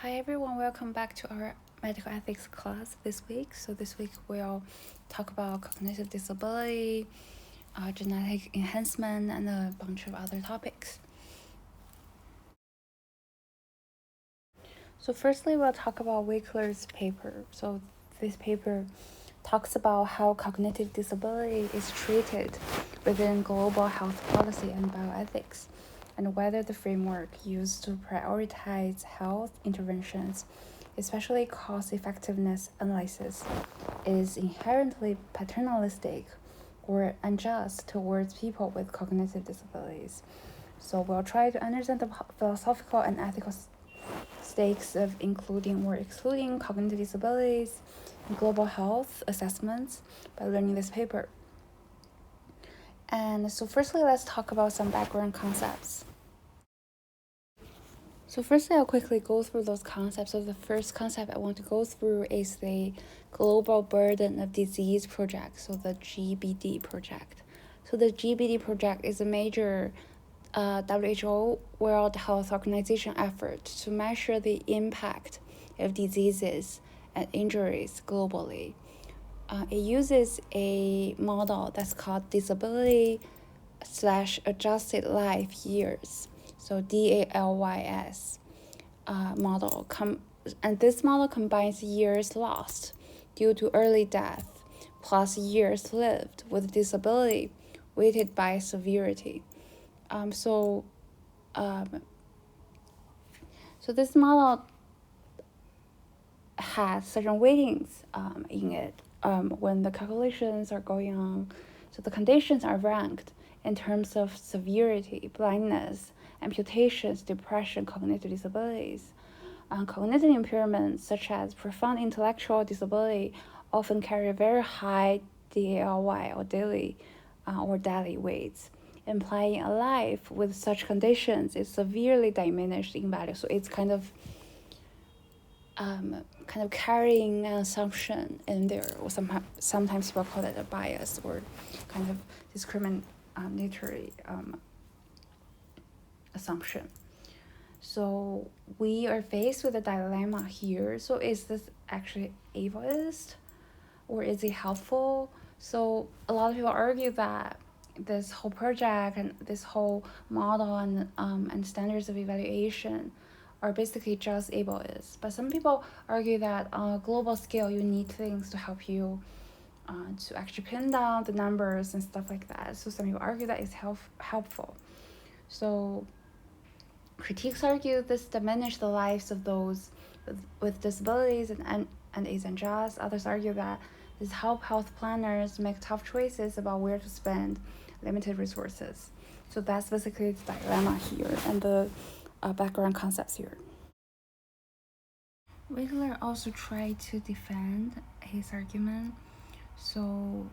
Hi everyone, welcome back to our medical ethics class this week. So this week we'll talk about cognitive disability, genetic enhancement, and a bunch of other topics. So firstly, we'll talk about Wickler's paper. So this paper talks about how cognitive disability is treated within global health policy and bioethics, and whether the framework used to prioritize health interventions, especially cost-effectiveness analysis, is inherently paternalistic or unjust towards people with cognitive disabilities. So we'll try to understand the philosophical and ethical stakes of including or excluding cognitive disabilities in global health assessments by learning this paper. And so firstly, let's talk about some background concepts. So firstly, I'll quickly go through those concepts. So the first concept I want to go through is the Global Burden of Disease Project, so the GBD project. So the GBD project is a major WHO World Health Organization effort to measure the impact of diseases and injuries globally. It uses a model that's called disability/adjusted life years, so DALYS model. And this model combines years lost due to early death plus years lived with disability weighted by severity. So this model has certain weightings in it when the calculations are going on. So the conditions are ranked in terms of severity, blindness, amputations, depression, cognitive disabilities. Cognitive impairments such as profound intellectual disability often carry very high DALY or daily weights, implying a life with such conditions is severely diminished in value. So it's kind of carrying an assumption in there, or sometimes people call it a bias or kind of discriminatory assumption. So we are faced with a dilemma here. So is this actually ableist or is it helpful? So a lot of people argue that this whole project and this whole model and standards of evaluation are basically just ableist. But some people argue that on a global scale, you need things to help you to actually pin down the numbers and stuff like that. So some people argue that it's helpful. So critiques argue this diminishes the lives of those with disabilities and is unjust. Others argue that this help health planners make tough choices about where to spend limited resources. So that's basically the dilemma here and the background concepts here. Wiggler also tried to defend his argument. So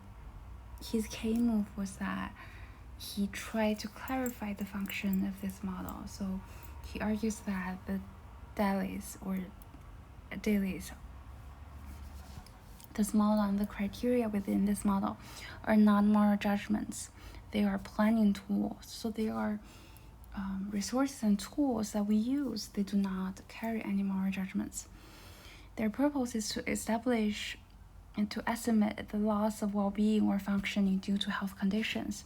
his key move was that he tried to clarify the function of this model. So he argues that the dailies, this model and the criteria within this model are not moral judgments. They are planning tools. So they are resources and tools that we use. They do not carry any moral judgments. Their purpose is to establish and to estimate the loss of well-being or functioning due to health conditions,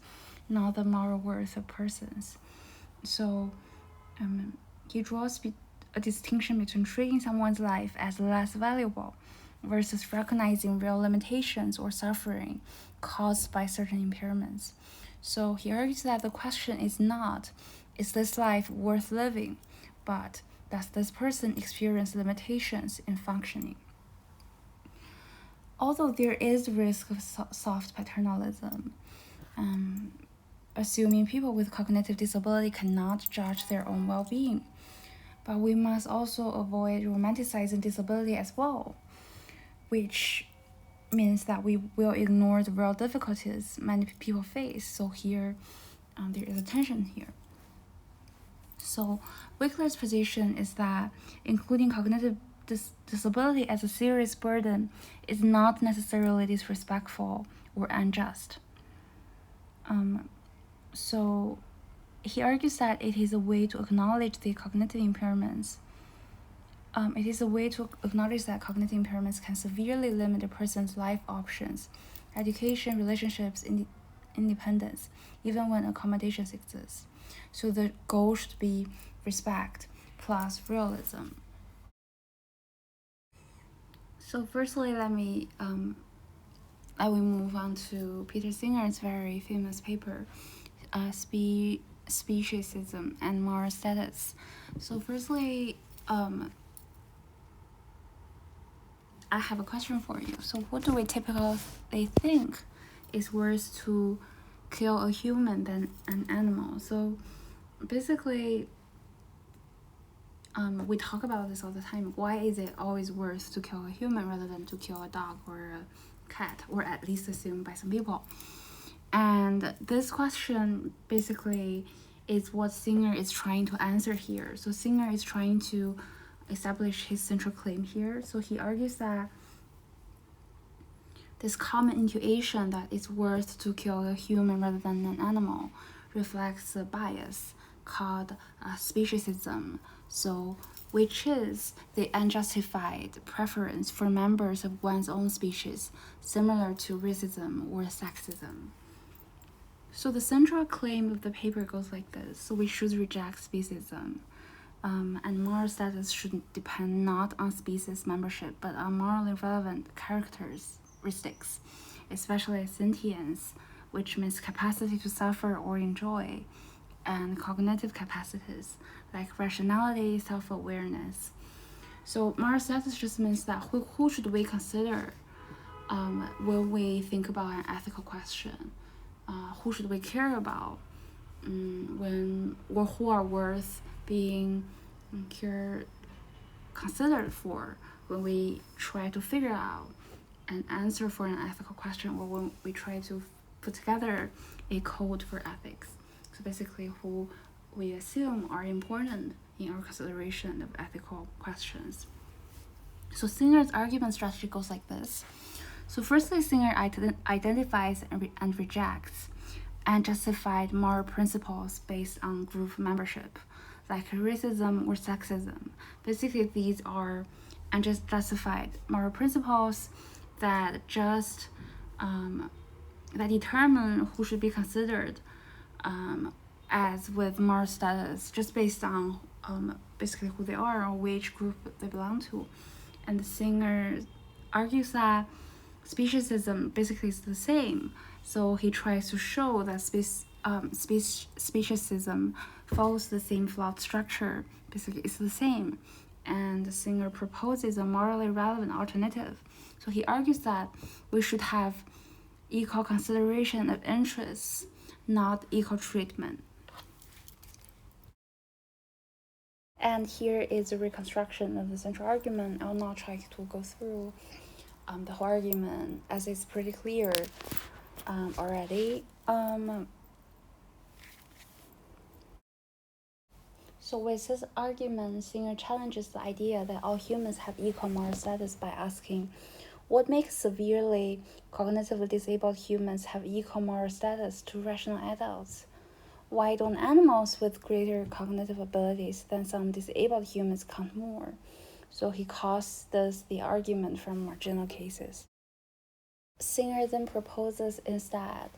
not the moral worth of persons. So he draws a distinction between treating someone's life as less valuable versus recognizing real limitations or suffering caused by certain impairments. So he argues that the question is not, is this life worth living, but does this person experience limitations in functioning? Although there is risk of soft paternalism, assuming people with cognitive disability cannot judge their own well-being, but we must also avoid romanticizing disability as well, which means that we will ignore the real difficulties many people face. So here, there is a tension here. So Wickler's position is that including cognitive disability as a serious burden is not necessarily disrespectful or unjust. So he argues that it is a way to acknowledge the cognitive impairments it is a way to acknowledge that cognitive impairments can severely limit a person's life options, education, relationships, independence, even when accommodations exist. So the goal should be respect plus realism. So firstly, let me move on to Peter Singer's very famous paper, Speciesism and Moral Status. So firstly, I have a question for you. So what do we typically think is worse to kill a human than an animal? So basically, we talk about this all the time. Why is it always worse to kill a human rather than to kill a dog or a cat, or at least assumed by some people? And this question basically is what Singer is trying to answer here. So Singer is trying to establish his central claim here. So he argues that this common intuition that it's worth to kill a human rather than an animal reflects a bias called speciesism, so which is the unjustified preference for members of one's own species, similar to racism or sexism. So the central claim of the paper goes like this: so we should reject speciesism. And moral status should depend not on species membership, but on morally relevant characteristics, especially sentience, which means capacity to suffer or enjoy, and cognitive capacities like rationality, self-awareness. So moral status just means that who should we consider when we think about an ethical question? Who should we care about or who are worth being considered for when we try to figure out an answer for an ethical question, or when we try to put together a code for ethics. So basically, who we assume are important in our consideration of ethical questions. So Singer's argument strategy goes like this. So firstly, Singer identifies and rejects unjustified moral principles based on group membership, like racism or sexism. Basically, these are unjustified moral principles that just that determine who should be considered as with moral status, just based on basically who they are or which group they belong to. And the Singer argues that speciesism basically is the same. So he tries to show that speciesism follows the same flawed structure. Basically, it's the same. And the Singer proposes a morally relevant alternative. So he argues that we should have equal consideration of interests, not equal treatment. And here is a reconstruction of the central argument. I'll not try to go through the whole argument, as it's pretty clear already. So with this argument, Singer challenges the idea that all humans have equal moral status by asking, what makes severely cognitively disabled humans have equal moral status to rational adults? Why don't animals with greater cognitive abilities than some disabled humans count more? So he calls this the argument from marginal cases. Singer then proposes instead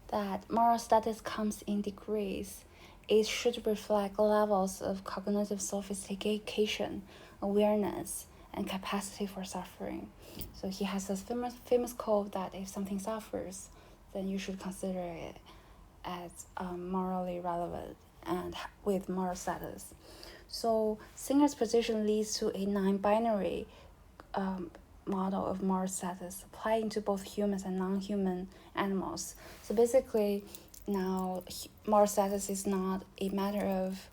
that moral status comes in degrees. It should reflect levels of cognitive sophistication, awareness, and capacity for suffering. So he has this famous quote that if something suffers, then you should consider it as morally relevant and with moral status. So Singer's position leads to a non-binary model of moral status applying to both humans and non-human animals. So basically, now moral status is not a matter of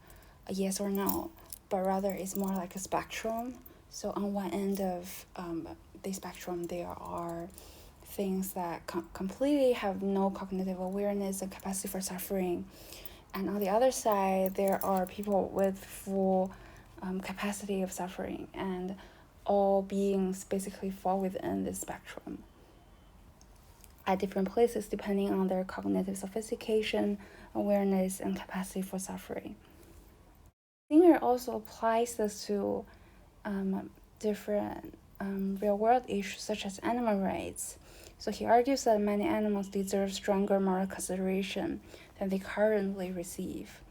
a yes or no, but rather it's more like a spectrum. So on one end of the spectrum, there are things that completely have no cognitive awareness and capacity for suffering, and on the other side, there are people with full capacity of suffering, and all beings basically fall within this spectrum at different places depending on their cognitive sophistication, awareness, and capacity for suffering. Singer also applies this to different real world issues such as animal rights. So he argues that many animals deserve stronger moral consideration than they currently receive.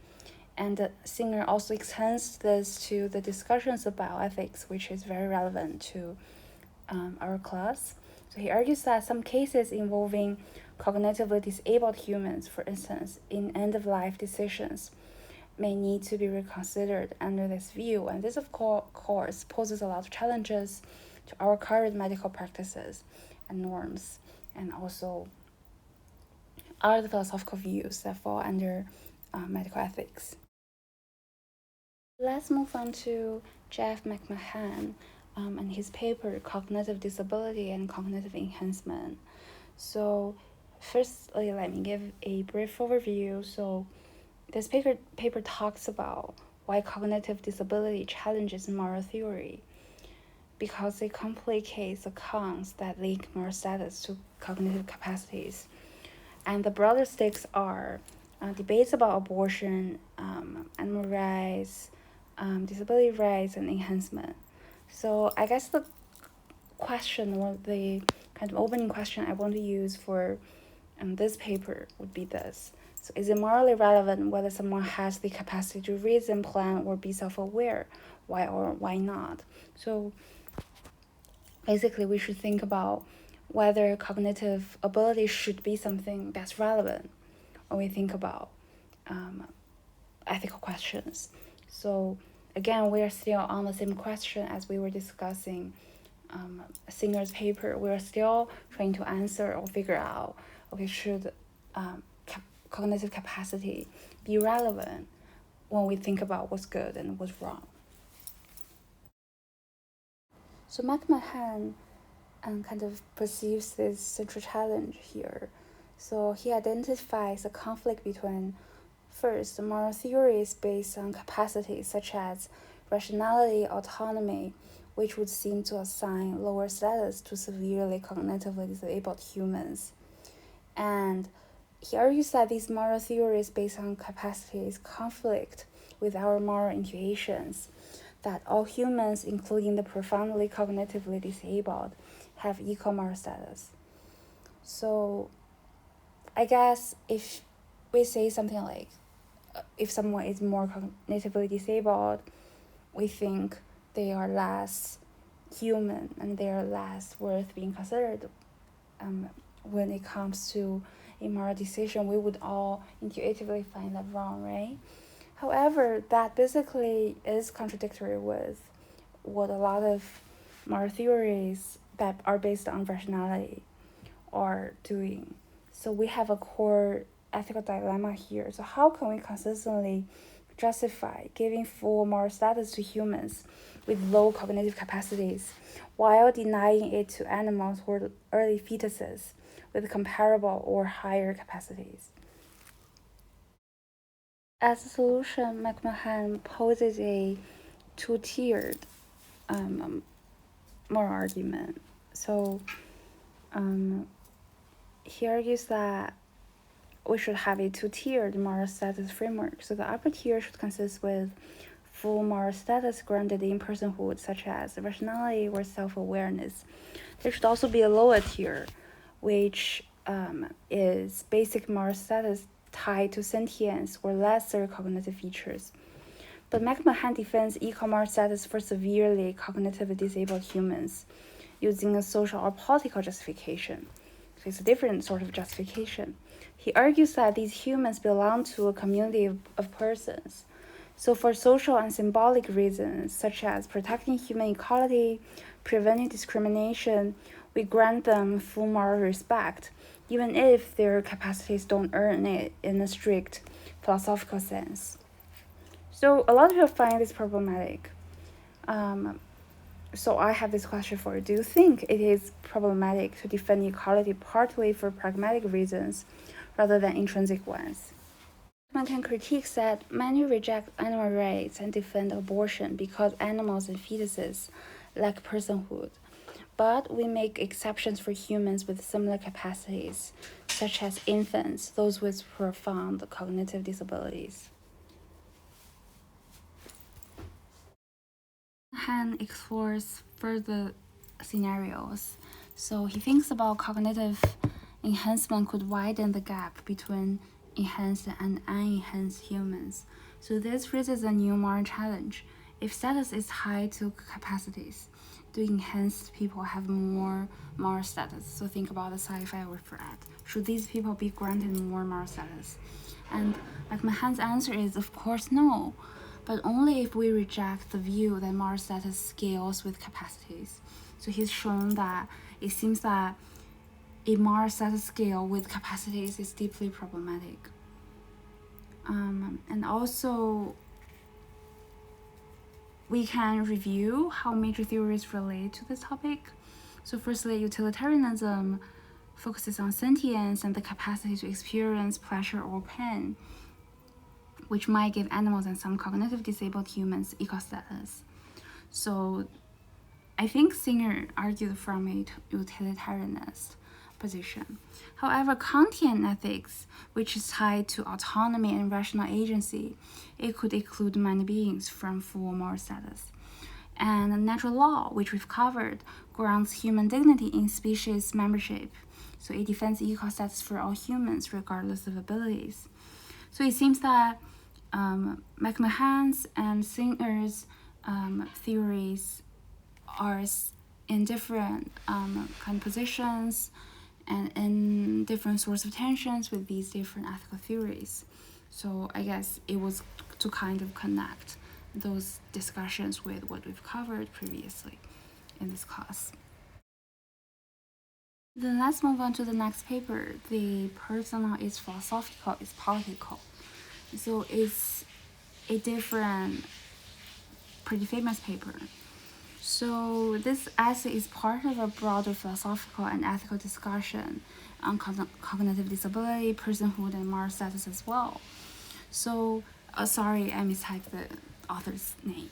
And the singer also extends this to the discussions about ethics, which is very relevant to our class. So he argues that some cases involving cognitively disabled humans, for instance, in end of life decisions, may need to be reconsidered under this view. And this, of course, poses a lot of challenges to our current medical practices and norms, and also other philosophical views that fall under medical ethics. Let's move on to Jeff McMahon and his paper, Cognitive Disability and Cognitive Enhancement. So, firstly, let me give a brief overview. So, this paper talks about why cognitive disability challenges moral theory because it complicates accounts that link moral status to cognitive capacities. And the broader stakes are debates about abortion, animal rights, disability rights, and enhancement. So I guess the question or the kind of opening question I want to use for this paper would be this. So is it morally relevant whether someone has the capacity to reason, plan, or be self-aware? Why or why not? So basically, we should think about whether cognitive ability should be something that's relevant when we think about ethical questions. So again, we are still on the same question as we were discussing Singer's paper. We are still trying to answer or figure out, okay, should cognitive capacity be relevant when we think about what's good and what's wrong? So McMahon kind of perceives this central challenge here. So he identifies a conflict between, first, moral theories based on capacities such as rationality, autonomy, which would seem to assign lower status to severely cognitively disabled humans. And he argues that these moral theories based on capacities conflict with our moral intuitions, that all humans, including the profoundly cognitively disabled, have equal moral status. So I guess if we say something like, if someone is more cognitively disabled, we think they are less human and they are less worth being considered. When it comes to a moral decision, we would all intuitively find that wrong, right? However, that basically is contradictory with what a lot of moral theories that are based on rationality are doing. So we have a core ethical dilemma here. So how can we consistently justify giving full moral status to humans with low cognitive capacities while denying it to animals or early fetuses with comparable or higher capacities? As a solution, McMahon poses a two-tiered moral argument. So he argues that we should have a two-tiered moral status framework. So the upper tier should consist with full moral status grounded in personhood, such as rationality or self-awareness. There should also be a lower tier, which is basic moral status tied to sentience or lesser cognitive features. But McMahon defends equal moral status for severely cognitively disabled humans using a social or political justification. So it's a different sort of justification. He argues that these humans belong to a community of persons. So for social and symbolic reasons, such as protecting human equality, preventing discrimination, we grant them full moral respect, even if their capacities don't earn it in a strict philosophical sense. So a lot of people find this problematic. So I have this question for you. Do you think it is problematic to defend equality partly for pragmatic reasons rather than intrinsic ones? One can critique that many reject animal rights and defend abortion because animals and fetuses lack personhood. But we make exceptions for humans with similar capacities, such as infants, those with profound cognitive disabilities. McMahon explores further scenarios. So he thinks about cognitive enhancement could widen the gap between enhanced and unenhanced humans. So this raises a new moral challenge. If status is tied to capacities, do enhanced people have more moral status? So think about the sci-fi we read. Should these people be granted more moral status? And McMahon's answer is, of course, no, but only if we reject the view that moral status scales with capacities. So he's shown that it seems that a moral status scale with capacities is deeply problematic. And also, we can review how major theories relate to this topic. So firstly, utilitarianism focuses on sentience and the capacity to experience pleasure or pain, which might give animals and some cognitive disabled humans equal status. So I think Singer argued from a utilitarianist position. However, Kantian ethics, which is tied to autonomy and rational agency, it could exclude many beings from full moral status. And natural law, which we've covered, grounds human dignity in species membership. So it defends equal status for all humans, regardless of abilities. So it seems that McMahon's and Singer's theories are in different kind of positions and in different sorts of tensions with these different ethical theories. So I guess it was to kind of connect those discussions with what we've covered previously in this class. Then let's move on to the next paper. The personal is philosophical, is political. So it's a different, pretty famous paper. So this essay is part of a broader philosophical and ethical discussion on cognitive disability, personhood, and moral status as well. So, sorry, I mistyped the author's name.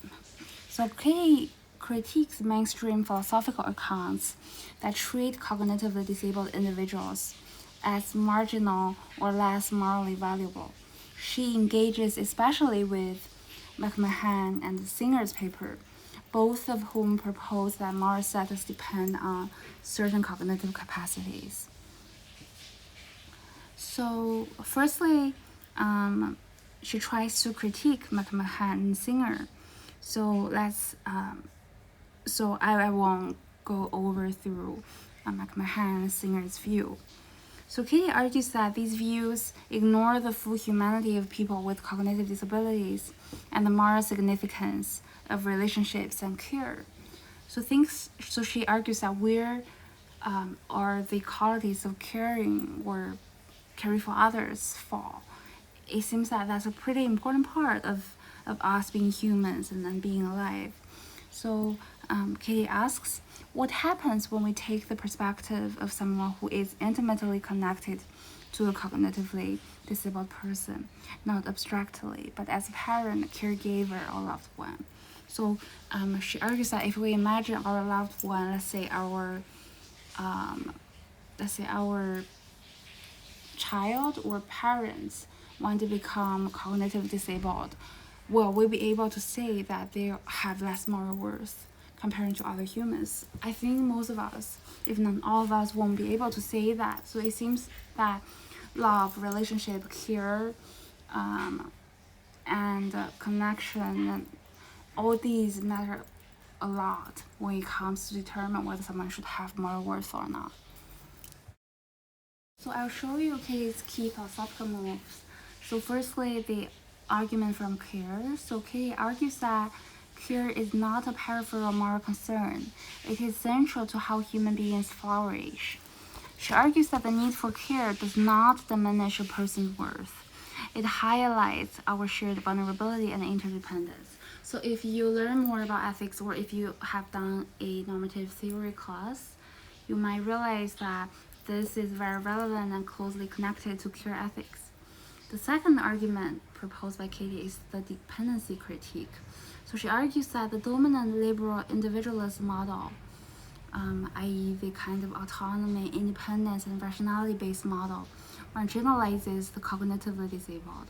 So Katie critiques mainstream philosophical accounts that treat cognitively disabled individuals as marginal or less morally valuable. She engages especially with McMahon and Singer's paper, both of whom propose that moral status depend on certain cognitive capacities. So firstly, she tries to critique McMahon and Singer. So I won't go over through McMahon and Singer's view. So Katie argues that these views ignore the full humanity of people with cognitive disabilities and the moral significance of relationships and care. So she argues that where are the qualities of caring or caring for others fall? It seems that that's a pretty important part of us being humans and then being alive. So Katie asks, what happens when we take the perspective of someone who is intimately connected to a cognitively disabled person, not abstractly, but as a parent, caregiver, or loved one? So she argues that if we imagine our loved one, let's say our child or parents want to become cognitively disabled, will we be able to say that they have less moral worth compared to other humans? I think most of us, if not all of us, won't be able to say that. So it seems that love, relationship, care, and connection, and all these matter a lot when it comes to determine whether someone should have moral worth or not. So I'll show you Katie's key philosophical moves. So firstly, the argument from care. So Katie argues that care is not a peripheral moral concern. It is central to how human beings flourish. She argues that the need for care does not diminish a person's worth. It highlights our shared vulnerability and interdependence. So if you learn more about ethics, or if you have done a normative theory class, you might realize that this is very relevant and closely connected to care ethics. The second argument proposed by Katie is the dependency critique. So she argues that the dominant liberal individualist model, i.e. the kind of autonomy, independence, and rationality-based model, marginalizes the cognitively disabled.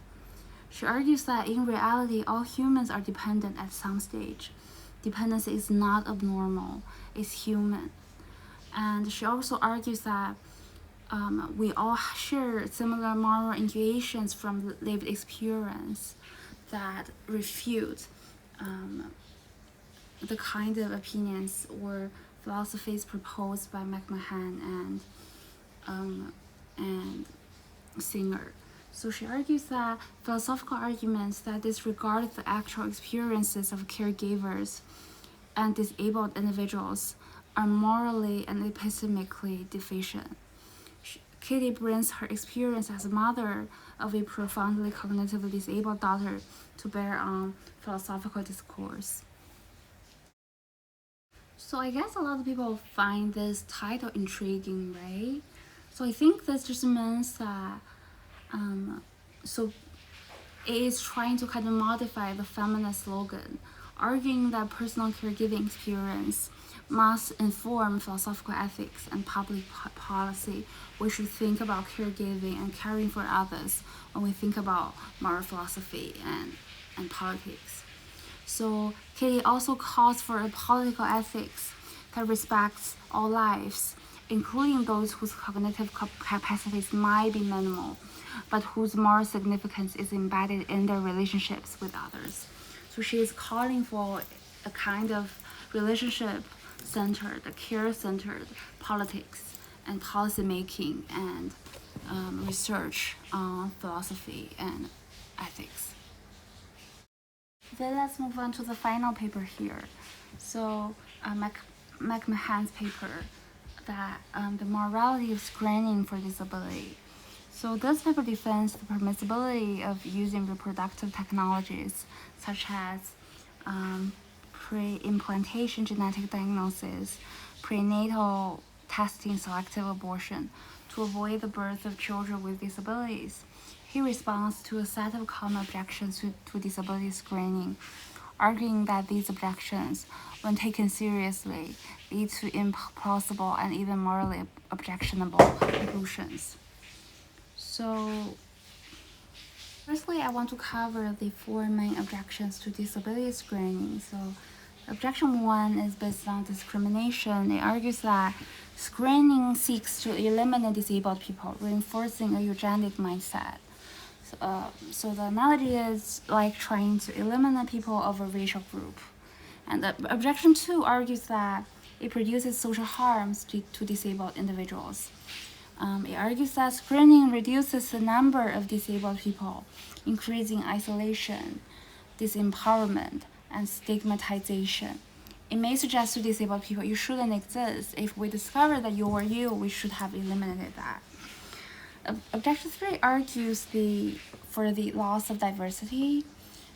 She argues that in reality, all humans are dependent at some stage. dependency is not abnormal, it's human. And she also argues that we all share similar moral intuitions from lived experience that refute the kind of opinions or philosophies proposed by McMahon and Singer. So she argues that philosophical arguments that disregard the actual experiences of caregivers and disabled individuals are morally and epistemically deficient. Kitty brings her experience as a mother of a profoundly cognitively disabled daughter to bear on philosophical discourse. So I guess a lot of people find this title intriguing, right? So I think this just means that so it is trying to kind of modify the feminist slogan, arguing that personal caregiving experience must inform philosophical ethics and public policy. We should think about caregiving and caring for others when we think about moral philosophy and politics. So Katie also calls for a political ethics that respects all lives, including those whose cognitive capacities might be minimal, but whose moral significance is embedded in their relationships with others. So she is calling for a kind of relationship-centered, care-centered politics and policy making and research on philosophy and ethics. Then let's move on to the final paper here. So McMahon's paper that the morality of screening for disability. So this paper defends the permissibility of using reproductive technologies such as pre-implantation genetic diagnosis, prenatal testing, selective abortion to avoid the birth of children with disabilities. He responds to a set of common objections to disability screening, arguing that these objections, when taken seriously, lead to implausible and even morally objectionable conclusions. So, firstly, I want to cover the four main objections to disability screening. So, objection 1 is based on discrimination. It argues that screening seeks to eliminate disabled people, reinforcing a eugenic mindset. So the analogy is like trying to eliminate people of a racial group. And objection 2 argues that it produces social harms to disabled individuals. It argues that screening reduces the number of disabled people, increasing isolation, disempowerment, and stigmatization. It may suggest to disabled people, you shouldn't exist. If we discover that you are you, we should have eliminated that. Objection 3 argues for the loss of diversity,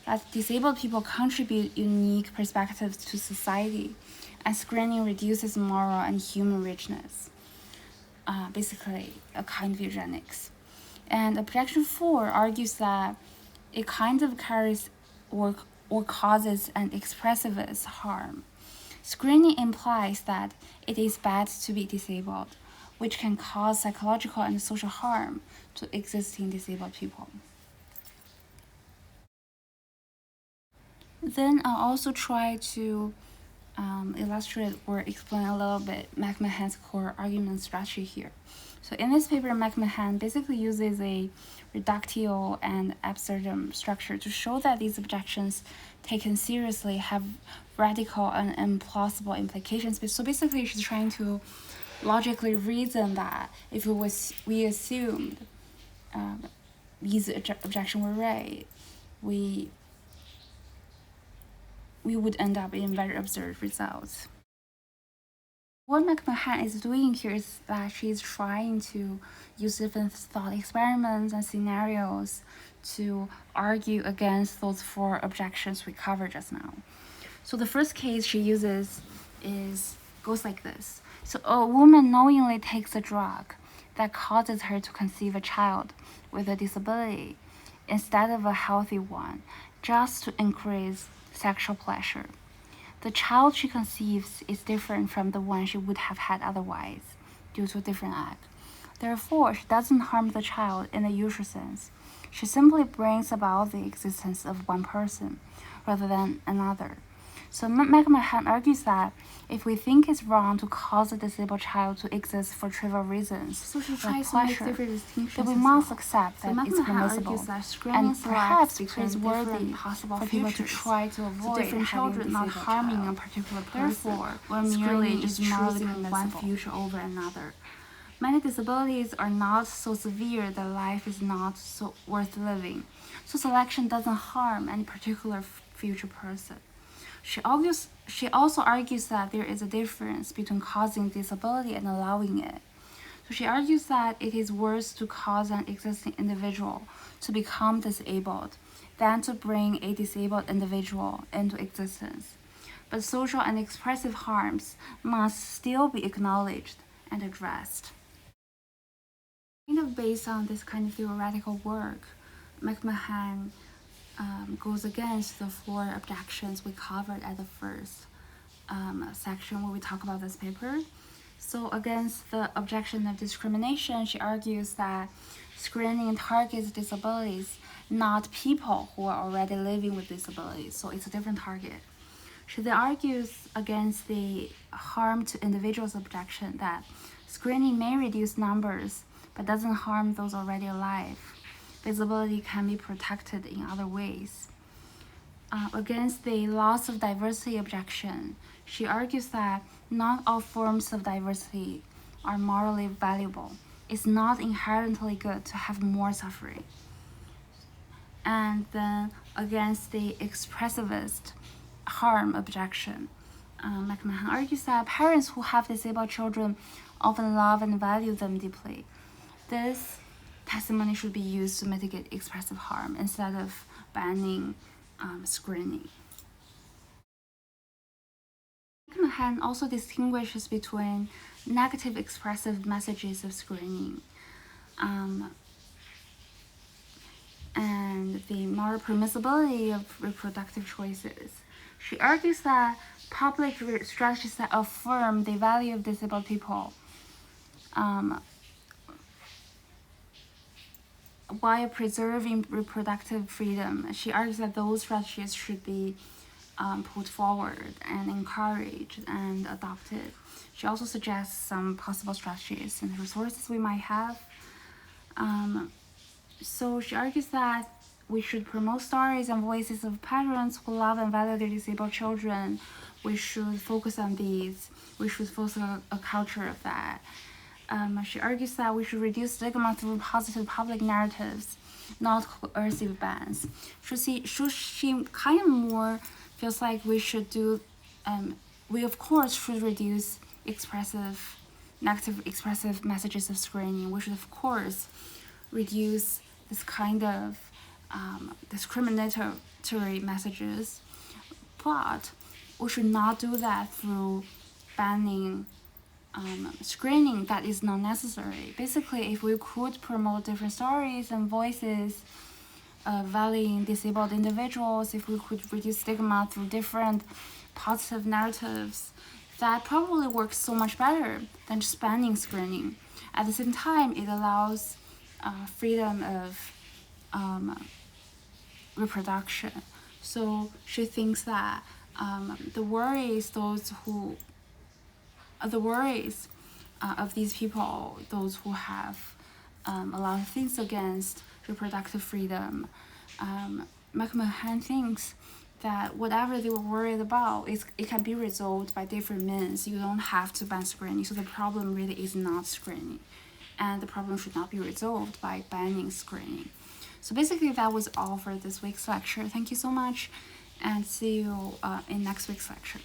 that disabled people contribute unique perspectives to society, and screening reduces moral and human richness. Basically, a kind of eugenics. And objection 4 argues that it kind of carries or causes an expressivist harm. Screening implies that it is bad to be disabled, which can cause psychological and social harm to existing disabled people. Then I'll also try to illustrate or explain a little bit McMahon's core argument strategy here. So in this paper, McMahon basically uses a reductio and absurdum structure to show that these objections taken seriously have radical and implausible implications. So basically, she's trying to logically reason that if we assumed these objections were right, we would end up in very absurd results. What McMahon is doing here is that she's trying to use different thought experiments and scenarios to argue against those four objections we covered just now. So the first case she uses goes like this. So a woman knowingly takes a drug that causes her to conceive a child with a disability instead of a healthy one, just to increase sexual pleasure. The child she conceives is different from the one she would have had otherwise, due to a different act. Therefore, she doesn't harm the child in the usual sense. She simply brings about the existence of one person rather than another. So McMahon argues that if we think it's wrong to cause a disabled child to exist for trivial reasons, so she or tries to make pleasure, different distinctions then we as must well. accept So that it's permissible, argues that screening and selects perhaps between praiseworthy different possible for people to futures. try to So avoid different having children a not disabled harming child. a particular person. Therefore, Or screening merely is just morally choosing one permissible. future over another. Many disabilities are not so severe that life is not so worth living. So selection doesn't harm any particular future person. She also argues that there is a difference between causing disability and allowing it. So she argues that it is worse to cause an existing individual to become disabled than to bring a disabled individual into existence. But social and expressive harms must still be acknowledged and addressed. Kind of based on this kind of theoretical work, McMahon goes against the four objections we covered at the first section where we talk about this paper. So against the objection of discrimination, she argues that screening targets disabilities, not people who are already living with disabilities. So it's a different target. She then argues against the harm to individuals objection that screening may reduce numbers but doesn't harm those already alive. Disability can be protected in other ways. Against the loss of diversity objection, she argues that not all forms of diversity are morally valuable. It's not inherently good to have more suffering. And then against the expressivist harm objection, McMahon argues that parents who have disabled children often love and value them deeply. This testimony should be used to mitigate expressive harm instead of banning screening. McMahon also distinguishes between negative expressive messages of screening and the moral permissibility of reproductive choices. She argues that public strategies that affirm the value of disabled people while preserving reproductive freedom, she argues that those strategies should be put forward and encouraged and adopted. She also suggests some possible strategies and resources we might have. So she argues that we should promote stories and voices of parents who love and value their disabled children. We should focus on these. We should foster a culture of that. She argues that we should reduce stigma through positive public narratives, not coercive bans. So she kind of more feels like we should do, we of course should reduce negative expressive messages of screening. We should of course reduce this kind of discriminatory messages, but we should not do that through banning screening that is not necessary. Basically, if we could promote different stories and voices valuing disabled individuals, if we could reduce stigma through different positive narratives, that probably works so much better than just banning screening. At the same time, it allows freedom of reproduction. So she thinks that the worries of these people, those who have a lot of things against reproductive freedom, McMahon thinks that whatever they were worried about, it can be resolved by different means. You don't have to ban screening. So the problem really is not screening. And the problem should not be resolved by banning screening. So basically that was all for this week's lecture. Thank you so much, and see you in next week's lecture.